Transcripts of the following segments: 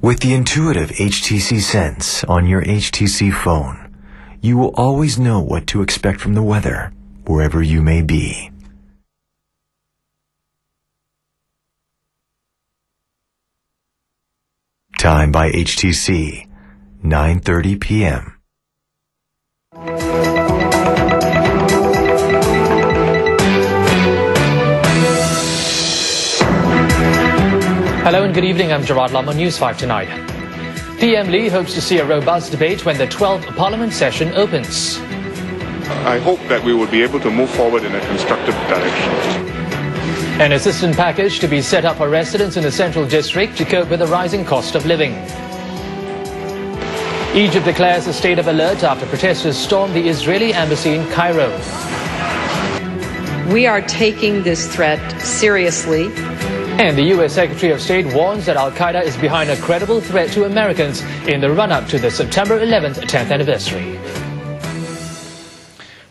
With the intuitive HTC Sense on your HTC phone, you will always know what to expect from the weather, wherever you may be. Time by HTC, 9:30 p.m. Hello and good evening, I'm Gerard Lam on News 5 tonight. PM Lee hopes to see a robust debate when the 12th Parliament session opens. I hope that we will be able to move forward in a constructive direction. An assistance package to be set up for residents in the Central District to cope with the rising cost of living. Egypt declares a state of alert after protesters stormed the Israeli embassy in Cairo. We are taking this threat seriously. And the U.S. Secretary of State warns that Al-Qaeda is behind a credible threat to Americans in the run-up to the September 11th 10th anniversary.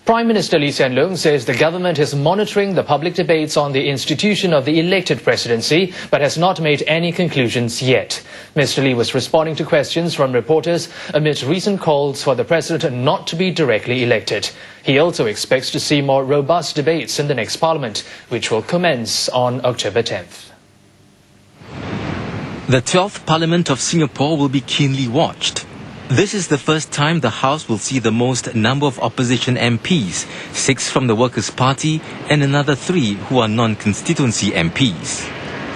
Prime Minister Lee Hsien Loong says the government is monitoring the public debates on the institution of the elected presidency, but has not made any conclusions yet. Mr. Lee was responding to questions from reporters amid recent calls for the president not to be directly elected. He also expects to see more robust debates in the next parliament, which will commence on October 10th. The 12th Parliament of Singapore will be keenly watched. This is the first time the House will see the most number of opposition MPs, 6 from the Workers' Party and another 3 who are non-constituency MPs.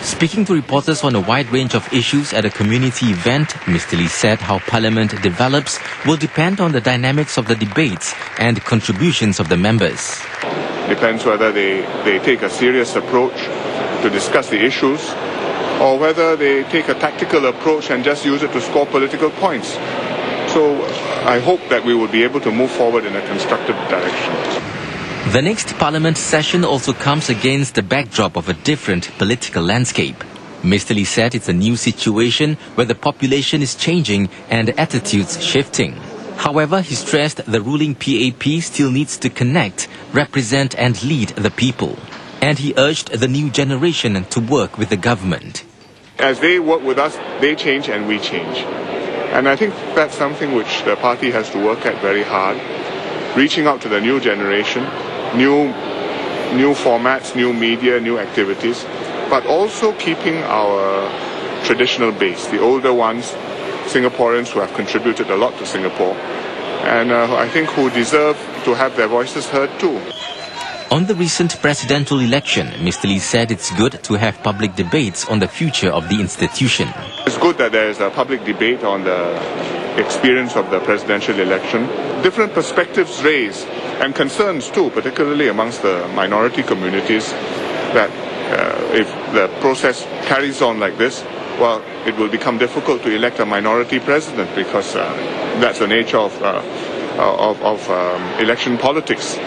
Speaking to reporters on a wide range of issues at a community event, Mr. Lee said how Parliament develops will depend on the dynamics of the debates and contributions of the members. Depends whether they take a serious approach to discuss the issues, or whether they take a tactical approach and just use it to score political points. So I hope that we will be able to move forward in a constructive direction. The next Parliament session also comes against the backdrop of a different political landscape. Mr. Lee said it's a new situation where the population is changing and attitudes shifting. However, he stressed the ruling PAP still needs to connect, represent and lead the people. And he urged the new generation to work with the government. As they work with us, they change and we change. And I think that's something which the party has to work at very hard, reaching out to the new generation, new formats, new media, new activities, but also keeping our traditional base, the older ones, Singaporeans who have contributed a lot to Singapore, and I think who deserve to have their voices heard too. On the recent presidential election, Mr. Lee said it's good to have public debates on the future of the institution. It's good that there is a public debate on the experience of the presidential election. Different perspectives raised and concerns too, particularly amongst the minority communities, that if the process carries on like this, well, it will become difficult to elect a minority president because that's the nature of election politics.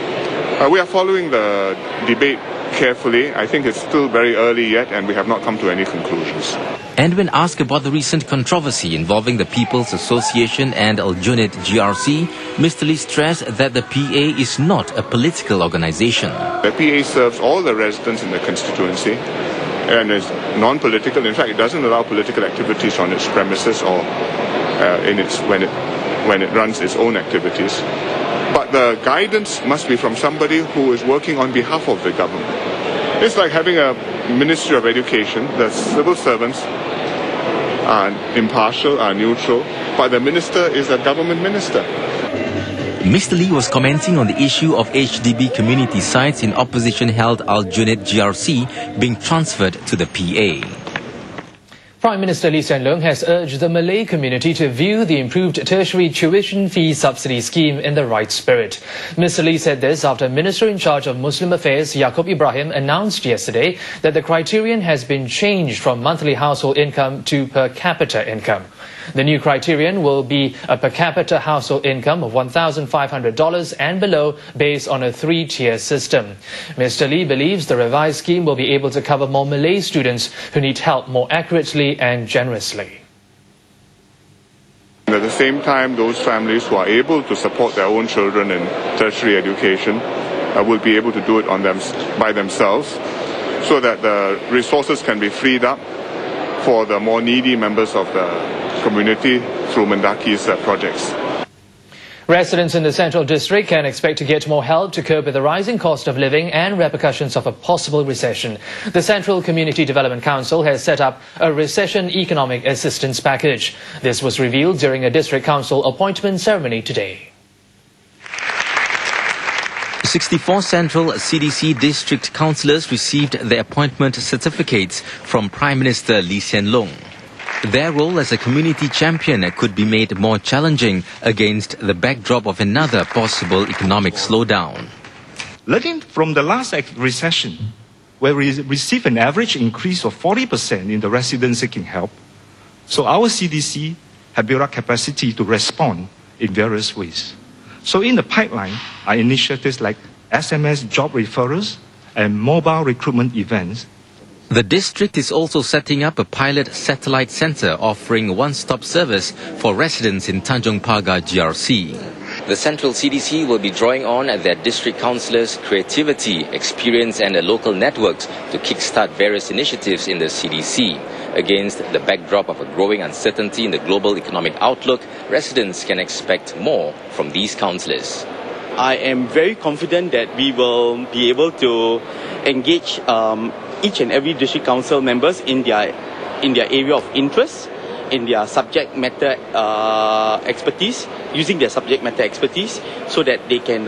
We are following the debate carefully. I think it's still very early yet and we have not come to any conclusions. And when asked about the recent controversy involving the People's Association and Aljunied GRC, Mr. Lee stressed that the PA is not a political organization. The PA serves all the residents in the constituency and is non-political. In fact, it doesn't allow political activities on its premises or when it runs its own activities. But the guidance must be from somebody who is working on behalf of the government. It's like having a Ministry of Education. The civil servants are impartial, are neutral, but the minister is a government minister. Mr. Lee was commenting on the issue of HDB community sites in opposition-held Aljunied GRC being transferred to the PA. Prime Minister Lee Hsien Loong has urged the Malay community to view the improved tertiary tuition fee subsidy scheme in the right spirit. Mr. Lee said this after Minister in charge of Muslim Affairs Yaakob Ibrahim announced yesterday that the criterion has been changed from monthly household income to per capita income. The new criterion will be a per capita household income of $1,500 and below based on a 3-tier system. Mr. Lee believes the revised scheme will be able to cover more Malay students who need help more accurately and generously. At the same time, those families who are able to support their own children in tertiary education will be able to do it by themselves, so that the resources can be freed up for the more needy members of the community through Mendaki's projects. Residents in the Central District can expect to get more help to cope with the rising cost of living and repercussions of a possible recession. The Central Community Development Council has set up a recession economic assistance package. This was revealed during a District Council appointment ceremony today. 64 Central CDC District Councillors received their appointment certificates from Prime Minister Lee Hsien Loong. Their role as a community champion could be made more challenging against the backdrop of another possible economic slowdown. Learning from the last recession, where we received an average increase of 40% in the residents seeking help, so our CDC have built up capacity to respond in various ways. So in the pipeline are initiatives like SMS job referrals and mobile recruitment events. The district is also setting up a pilot satellite centre offering one-stop service for residents in Tanjong Pagar GRC. The Central CDC will be drawing on their district councillors' creativity, experience and local networks to kickstart various initiatives in the CDC. Against the backdrop of a growing uncertainty in the global economic outlook, residents can expect more from these councillors. I am very confident that we will be able to engage each and every district council members in their area of interest, in their subject matter expertise, using their subject matter expertise, so that they can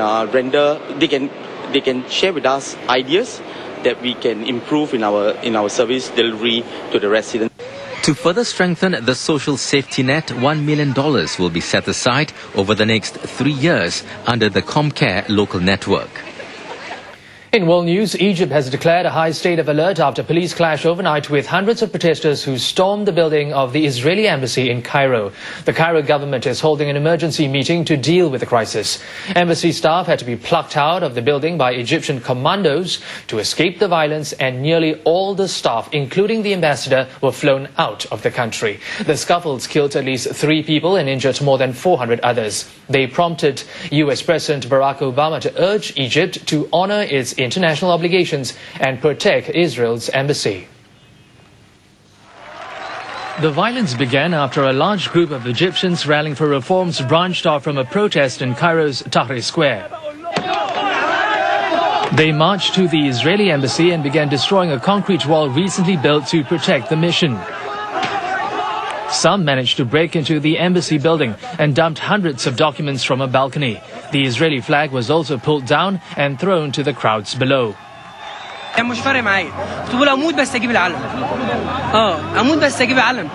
they can share with us ideas that we can improve in our service delivery to the residents. To further strengthen the social safety net, $1 million will be set aside over the next 3 years under the Comcare local network. In world news, Egypt has declared a high state of alert after police clash overnight with hundreds of protesters who stormed the building of the Israeli embassy in Cairo. The Cairo government is holding an emergency meeting to deal with the crisis. Embassy staff had to be plucked out of the building by Egyptian commandos to escape the violence, and nearly all the staff, including the ambassador, were flown out of the country. The scuffles killed at least 3 people and injured more than 400 others. They prompted US President Barack Obama to urge Egypt to honor its international obligations and protect Israel's embassy. The violence began after a large group of Egyptians rallying for reforms branched off from a protest in Cairo's Tahrir Square. They marched to the Israeli embassy and began destroying a concrete wall recently built to protect the mission. Some managed to break into the embassy building and dumped hundreds of documents from a balcony. The Israeli flag was also pulled down and thrown to the crowds below. مش فارق معايا كنت بقول اموت بس اجيب العلم اموت بس اجيب العلم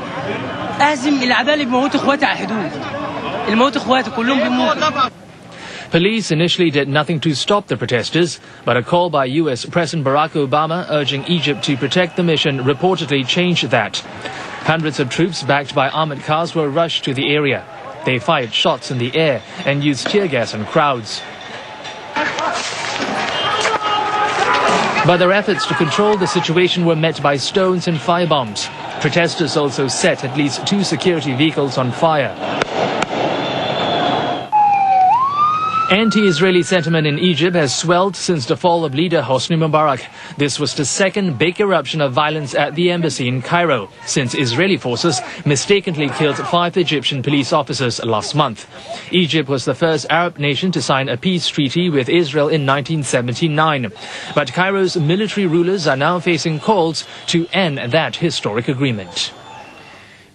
اهزم الاعداء اللي بيموتوا اخواتي على الحدود اللي بيموتوا اخواتي كلهم بيموتوا. Police initially did nothing to stop the protesters, but a call by US President Barack Obama urging Egypt to protect the mission reportedly changed that. Hundreds of troops backed by armored cars were rushed to the area. They fired shots in the air and used tear gas on crowds. But their efforts to control the situation were met by stones and firebombs. Protesters also set at least 2 security vehicles on fire. Anti-Israeli sentiment in Egypt has swelled since the fall of leader Hosni Mubarak. This was the second big eruption of violence at the embassy in Cairo since Israeli forces mistakenly killed 5 Egyptian police officers last month. Egypt was the first Arab nation to sign a peace treaty with Israel in 1979. But Cairo's military rulers are now facing calls to end that historic agreement.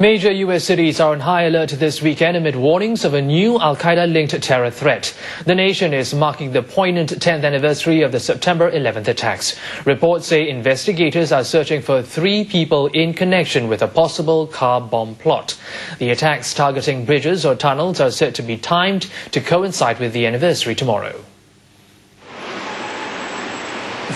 Major U.S. cities are on high alert this weekend amid warnings of a new Al-Qaeda-linked terror threat. The nation is marking the poignant 10th anniversary of the September 11th attacks. Reports say investigators are searching for 3 people in connection with a possible car bomb plot. The attacks targeting bridges or tunnels are said to be timed to coincide with the anniversary tomorrow.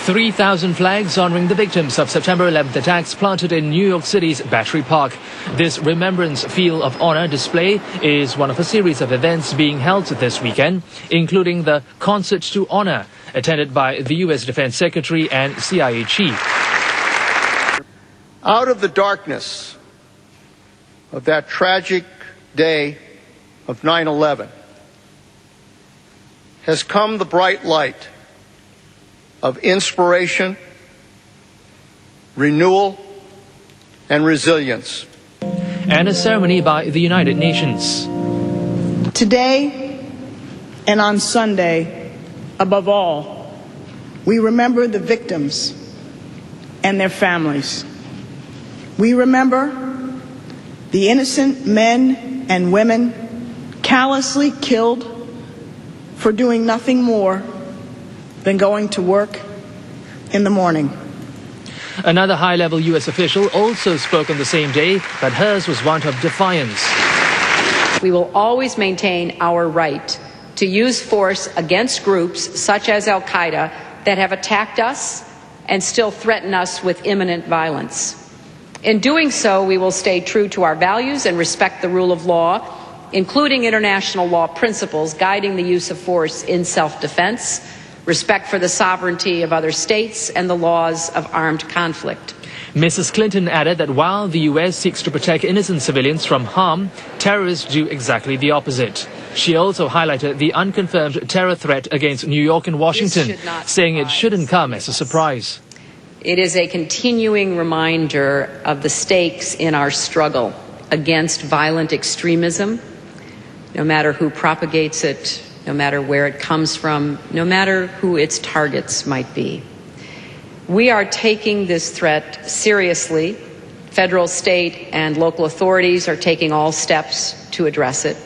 3,000 flags honoring the victims of September 11th attacks planted in New York City's Battery Park. This Remembrance Field of Honor display is one of a series of events being held this weekend, including the Concert to Honor, attended by the U.S. Defense Secretary and CIA Chief. Out of the darkness of that tragic day of 9/11 has come the bright light of inspiration, renewal, and resilience. And a ceremony by the United Nations. Today and on Sunday, above all, we remember the victims and their families. We remember the innocent men and women callously killed for doing nothing more than going to work in the morning. Another high-level U.S. official also spoke on the same day, but hers was one of defiance. We will always maintain our right to use force against groups such as Al-Qaeda that have attacked us and still threaten us with imminent violence. In doing so, we will stay true to our values and respect the rule of law, including international law principles guiding the use of force in self-defense, respect for the sovereignty of other states, and the laws of armed conflict. Mrs. Clinton added that while the U.S. seeks to protect innocent civilians from harm, terrorists do exactly the opposite. She also highlighted the unconfirmed terror threat against New York and Washington, saying it shouldn't come as a surprise. It is a continuing reminder of the stakes in our struggle against violent extremism, no matter who propagates it, no matter where it comes from, no matter who its targets might be. We are taking this threat seriously. Federal, state, and local authorities are taking all steps to address it.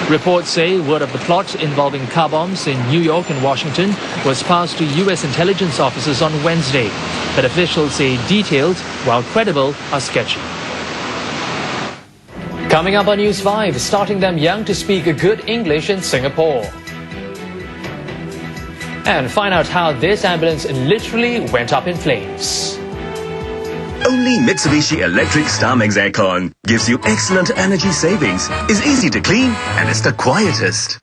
Reports say word of the plot involving car bombs in New York and Washington was passed to U.S. intelligence officers on Wednesday, but officials say details, while credible, are sketchy. Coming up on News 5, starting them young to speak good English in Singapore. And find out how this ambulance literally went up in flames. Only Mitsubishi Electric StarMax Aircon gives you excellent energy savings, is easy to clean, and is the quietest.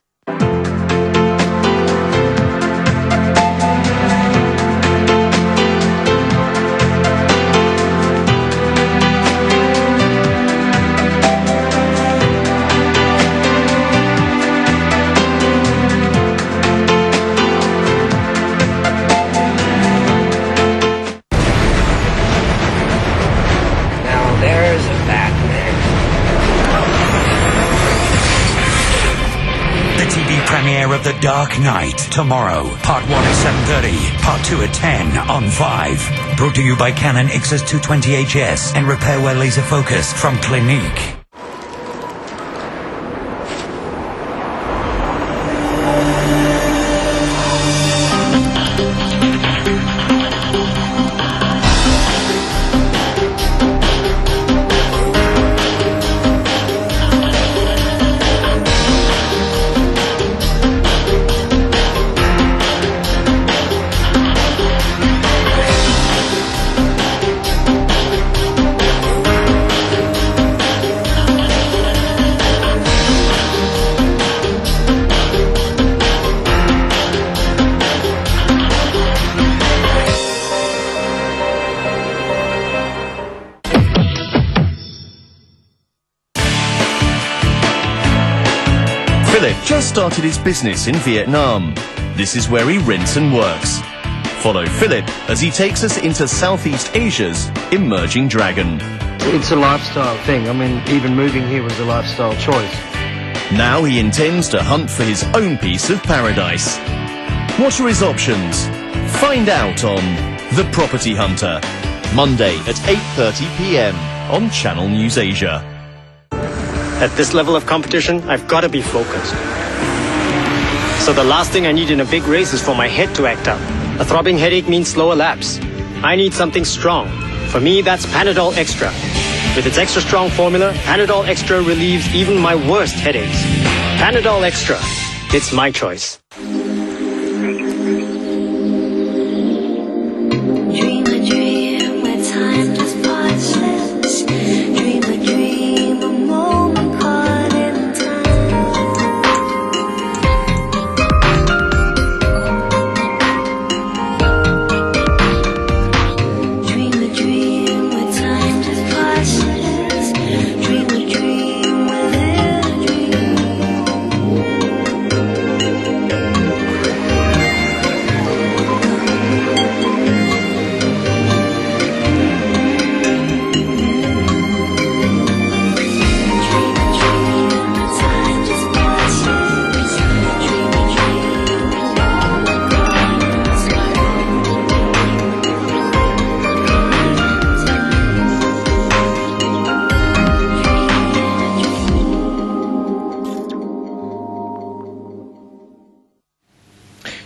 Premiere of The Dark Knight tomorrow. Part 1 at 7:30, Part 2 at 10 on 5. Brought to you by Canon XS220HS and Repairware Laser Focus from Clinique. Philip just started his business in Vietnam. This is where he rents and works. Follow Philip as he takes us into Southeast Asia's emerging dragon. It's a lifestyle thing. I mean, even moving here was a lifestyle choice. Now he intends to hunt for his own piece of paradise. What are his options? Find out on The Property Hunter, Monday at 8:30 p.m. on Channel News Asia. At this level of competition, I've got to be focused. So the last thing I need in a big race is for my head to act up. A throbbing headache means slower laps. I need something strong. For me, that's Panadol Extra. With its extra strong formula, Panadol Extra relieves even my worst headaches. Panadol Extra. It's my choice.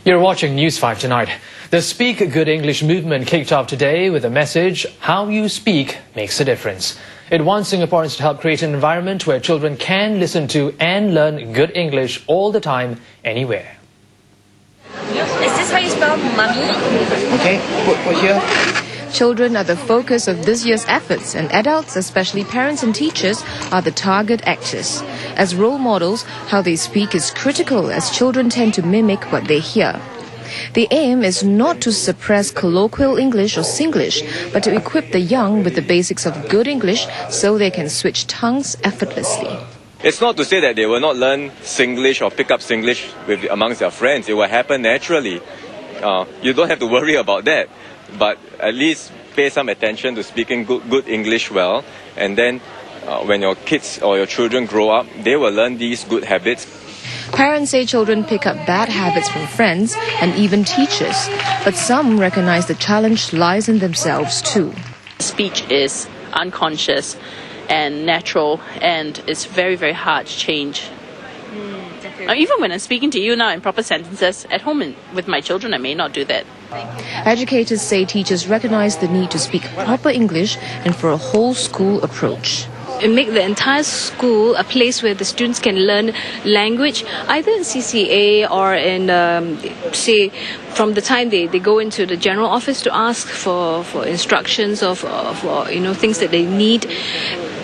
You're watching News 5 tonight. The Speak Good English movement kicked off today with a message, how you speak makes a difference. It wants Singaporeans to help create an environment where children can listen to and learn good English all the time, anywhere. Is this how you spell mummy? Okay, put here. Children are the focus of this year's efforts, and adults, especially parents and teachers, are the target actors. As role models, how they speak is critical as children tend to mimic what they hear. The aim is not to suppress colloquial English or Singlish, but to equip the young with the basics of good English so they can switch tongues effortlessly. It's not to say that they will not learn Singlish or pick up Singlish amongst their friends. It will happen naturally. You don't have to worry about that. But at least pay some attention to speaking good English well. And then when your kids or your children grow up, they will learn these good habits. Parents say children pick up bad habits from friends and even teachers. But some recognize the challenge lies in themselves too. Speech is unconscious and natural, and it's very, very hard to change. Even when I'm speaking to you now in proper sentences, at home with my children, I may not do that. Educators say teachers recognize the need to speak proper English and for a whole school approach. Make the entire school a place where the students can learn language, either in CCA or in, say, from the time they go into the general office to ask for instructions or for things that they need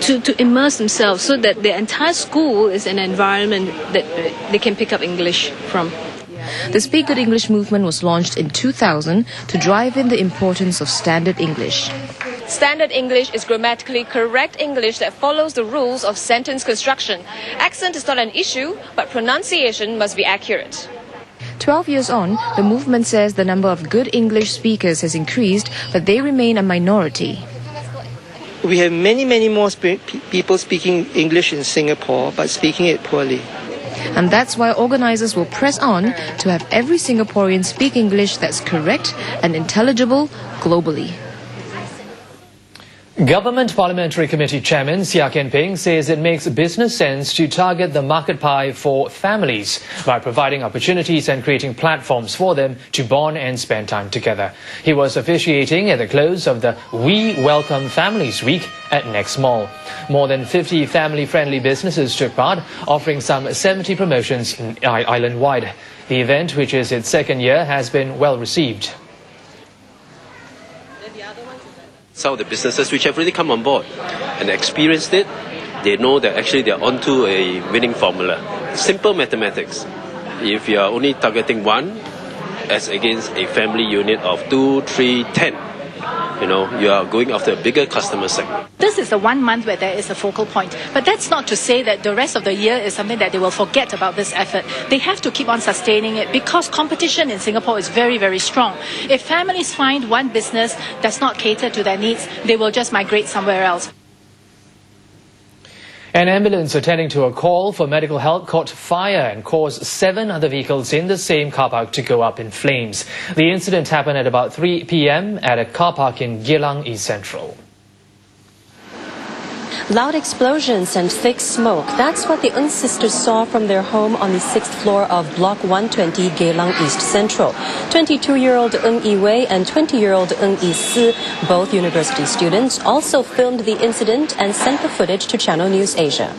to immerse themselves, so that the entire school is an environment that they can pick up English from. The Speak Good English movement was launched in 2000 to drive in the importance of standard English. Standard English is grammatically correct English that follows the rules of sentence construction. Accent is not an issue, but pronunciation must be accurate. 12 years on, the movement says the number of good English speakers has increased, but they remain a minority. We have many more people speaking English in Singapore, but speaking it poorly. And that's why organizers will press on to have every Singaporean speak English that's correct and intelligible globally. Government Parliamentary Committee Chairman Seah Kian Peng says it makes business sense to target the market pie for families by providing opportunities and creating platforms for them to bond and spend time together. He was officiating at the close of the We Welcome Families Week at Next Mall. More than 50 family-friendly businesses took part, offering some 70 promotions island-wide. The event, which is its second year, has been well received. Some of the businesses which have really come on board and experienced it, they know that actually they're onto a winning formula. Simple mathematics. If you are only targeting one as against a family unit of 2, 3, 10, you are going after a bigger customer segment. This is the 1 month where there is a focal point. But that's not to say that the rest of the year is something that they will forget about this effort. They have to keep on sustaining it because competition in Singapore is very, very strong. If families find one business does not cater to their needs, they will just migrate somewhere else. An ambulance attending to a call for medical help caught fire and caused 7 other vehicles in the same car park to go up in flames. The incident happened at about 3 p.m. at a car park in Geylang East Central. Loud explosions and thick smoke. That's what the Ng sisters saw from their home on the 6th floor of Block 120, Geylang East Central. 22-year-old Ng Yi-wei and 20-year-old Ng Yi-si, both university students, also filmed the incident and sent the footage to Channel News Asia.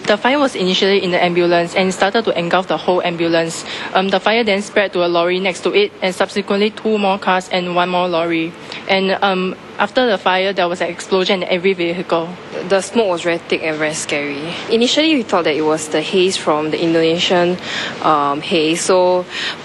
The fire was initially in the ambulance and started to engulf the whole ambulance. The fire then spread to a lorry next to it and subsequently 2 more cars and 1 more lorry. And after the fire, there was an explosion in every vehicle. The smoke was very thick and very scary. Initially, we thought that it was the haze from the Indonesian haze.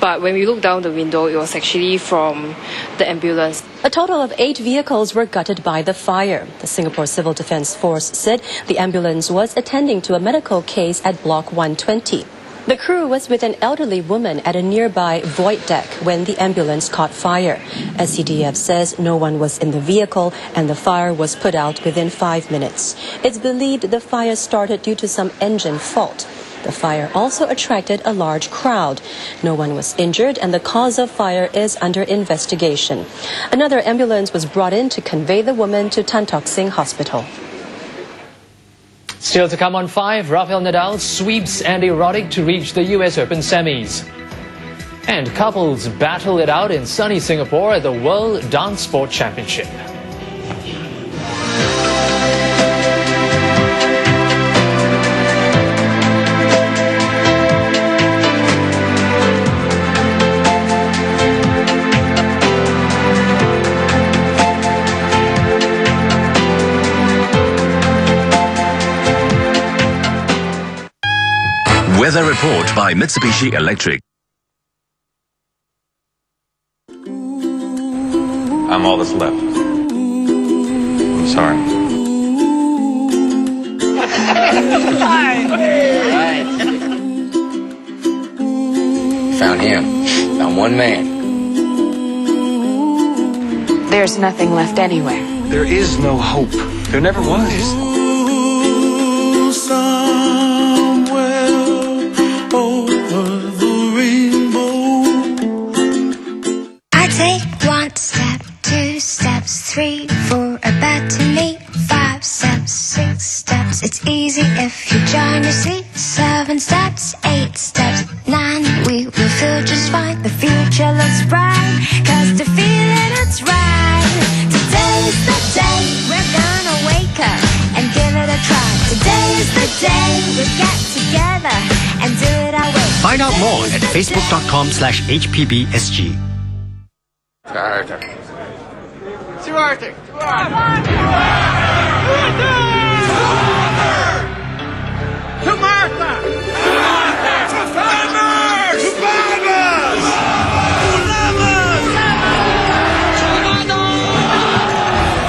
But when we looked down the window, it was actually from the ambulance. A total of 8 vehicles were gutted by the fire. The Singapore Civil Defence Force said the ambulance was attending to a medical case at Block 120. The crew was with an elderly woman at a nearby void deck when the ambulance caught fire. SCDF says no one was in the vehicle and the fire was put out within 5 minutes. It's believed the fire started due to some engine fault. The fire also attracted a large crowd. No one was injured and the cause of fire is under investigation. Another ambulance was brought in to convey the woman to Tan Tock Seng Hospital. Still to come on 5, Rafael Nadal sweeps Andy Roddick to reach the US Open semis. And couples battle it out in sunny Singapore at the World Dance Sport Championship. Weather report by Mitsubishi Electric. I'm all that's left. I'm sorry. Found him. Found one man. There's nothing left anywhere. There is no hope. There never was. Take 1 step, 2 steps, 3 for a better me. 5 steps, 6 steps, it's easy if you join me. 7 steps, 8 steps, 9, we will feel just fine. The future looks bright, cause the feeling it's right. Today's the day we're gonna wake up and give it a try. Today's the day we get together and do it our way. Find out more at facebook.com/HPBSG. Arthur. To Arthur. To Martha. To Martha. To farmers. To farmers.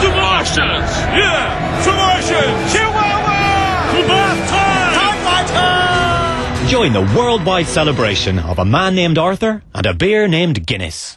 To Martians. Yeah. To Martians. Chihuahua. To bath time. Join the worldwide celebration of a man named Arthur and a beer named Guinness.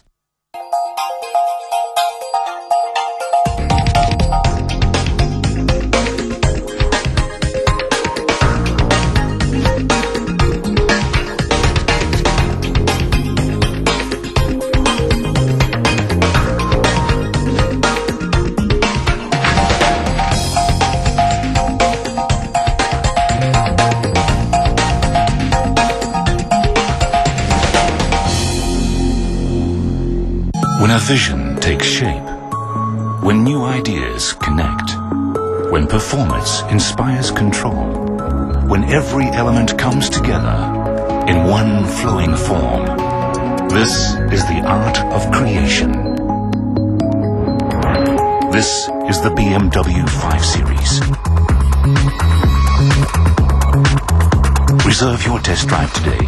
When a vision takes shape, when new ideas connect, when performance inspires control, when every element comes together in one flowing form, this is the art of creation. This is the BMW 5 Series. Reserve your test drive today.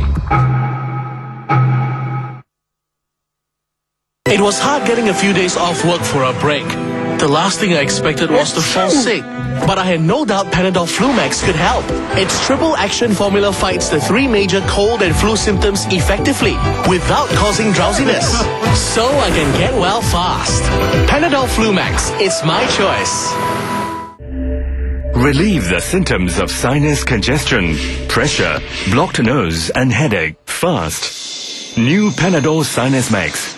It was hard getting a few days off work for a break. The last thing I expected was to fall sick. But I had no doubt Panadol Flumax could help. Its triple action formula fights the 3 major cold and flu symptoms effectively without causing drowsiness. So I can get well fast. Panadol Flumax, it's my choice. Relieve the symptoms of sinus congestion, pressure, blocked nose and headache fast. New Panadol Sinus Max.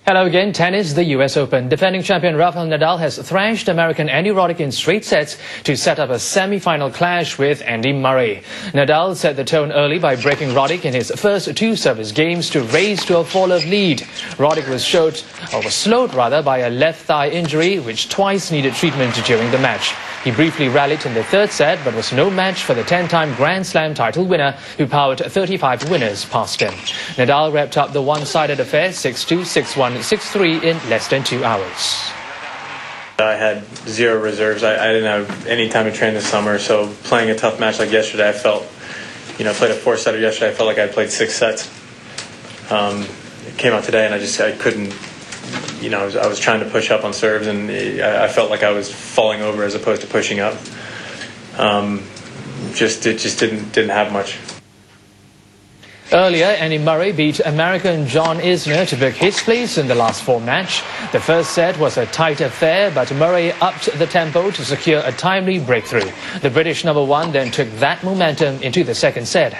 Hello again. Tennis, the US Open. Defending champion Rafael Nadal has thrashed American Andy Roddick in straight sets to set up a semi-final clash with Andy Murray. Nadal set the tone early by breaking Roddick in his first 2 service games to race to a 4-love lead. Roddick was slowed by a left thigh injury, which twice needed treatment during the match. He briefly rallied in the 3rd set, but was no match for the 10-time Grand Slam title winner, who powered 35 winners past him. Nadal wrapped up the one-sided affair 6-2, 6-1, 6-3 in less than 2 hours. I had 0 reserves. I didn't have any time to train this summer, so playing a tough match like yesterday, I felt, played a 4-setter yesterday, I felt like I played 6 sets. It came out today and I couldn't, I was trying to push up on serves and I felt like I was falling over as opposed to pushing up. It just didn't have much. Earlier, Andy Murray beat American John Isner to book his place in the last 4 match. The first set was a tight affair, but Murray upped the tempo to secure a timely breakthrough. The British number 1 then took that momentum into the 2nd set.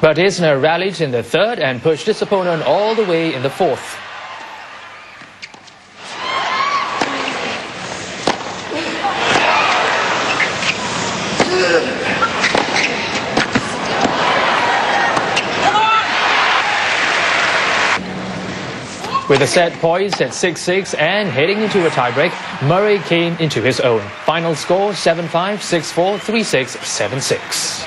But Isner rallied in the 3rd and pushed his opponent all the way in the 4th. With the set poised at 6-6 and heading into a tiebreak, Murray came into his own. Final score 7-5, 6-4, 3-6, 7-6.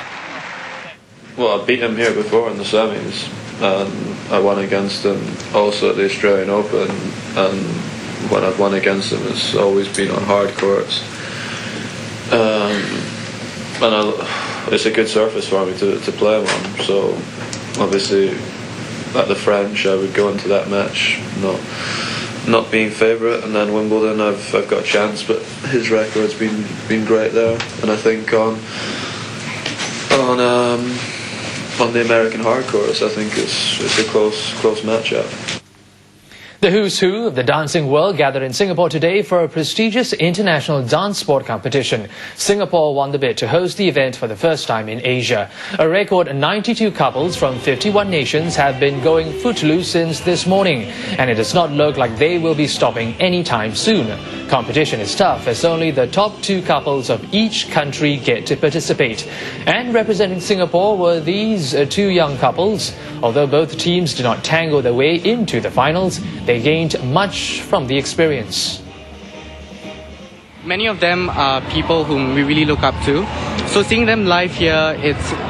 Well, I beat him here before in the semis, and I won against him also at the Australian Open, and when I've won against him it's always been on hard courts. It's a good surface for me to play him on, so obviously at the French I would go into that match not being favourite, and then Wimbledon I've got a chance, but his record's been great there, and I think on the American hard courts I think it's a close matchup. The who's who of the dancing world gathered in Singapore today for a prestigious international dance sport competition. Singapore won the bid to host the event for the first time in Asia. A record 92 couples from 51 nations have been going footloose since this morning, and it does not look like they will be stopping anytime soon. Competition is tough as only the top 2 couples of each country get to participate. And representing Singapore were these 2 young couples. Although both teams did not tango their way into the finals, they gained much from the experience. Many of them are people whom we really look up to. So seeing them live here,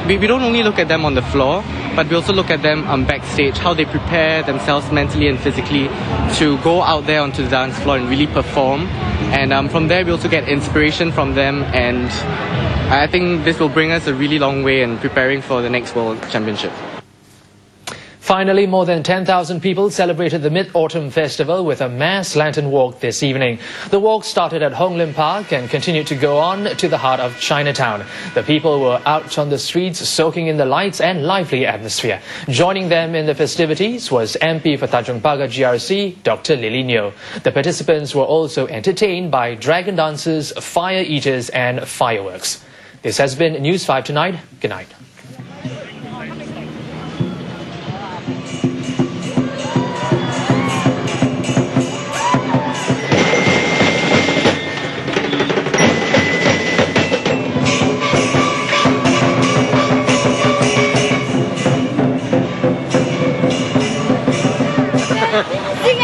we don't only look at them on the floor, but we also look at them backstage, how they prepare themselves mentally and physically to go out there onto the dance floor and really perform. And from there we also get inspiration from them, and I think this will bring us a really long way in preparing for the next World Championship. Finally, more than 10,000 people celebrated the Mid-Autumn Festival with a mass lantern walk this evening. The walk started at Hong Lim Park and continued to go on to the heart of Chinatown. The people were out on the streets soaking in the lights and lively atmosphere. Joining them in the festivities was MP for Tanjong Pagar GRC, Dr. Lily Neo. The participants were also entertained by dragon dancers, fire eaters and fireworks. This has been News 5 Tonight. Good night. Sing